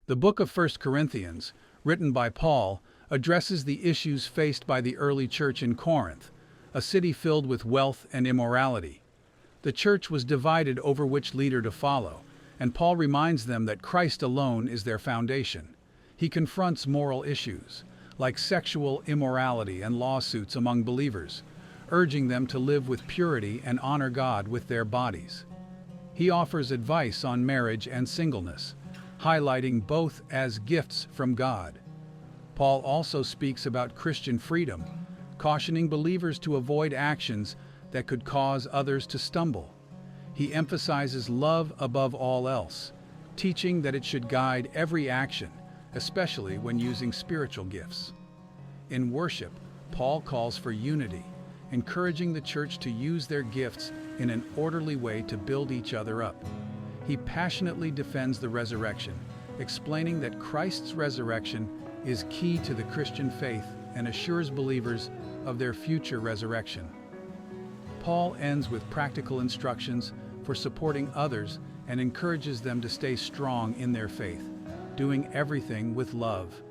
The book of First Corinthians, written by Paul, addresses the issues faced by the early church in Corinth, a city filled with wealth and immorality. The church was divided over which leader to follow, and Paul reminds them that Christ alone is their foundation. He confronts moral issues, like sexual immorality and lawsuits among believers, urging them to live with purity and honor God with their bodies. He offers advice on marriage and singleness, highlighting both as gifts from God. Paul also speaks about Christian freedom, cautioning believers to avoid actions that could cause others to stumble. He emphasizes love above all else, teaching that it should guide every action, especially when using spiritual gifts. In worship, Paul calls for unity, encouraging the church to use their gifts in an orderly way to build each other up. He passionately defends the resurrection, explaining that Christ's resurrection is key to the Christian faith and assures believers of their future resurrection. Paul ends with practical instructions for supporting others and encourages them to stay strong in their faith, doing everything with love.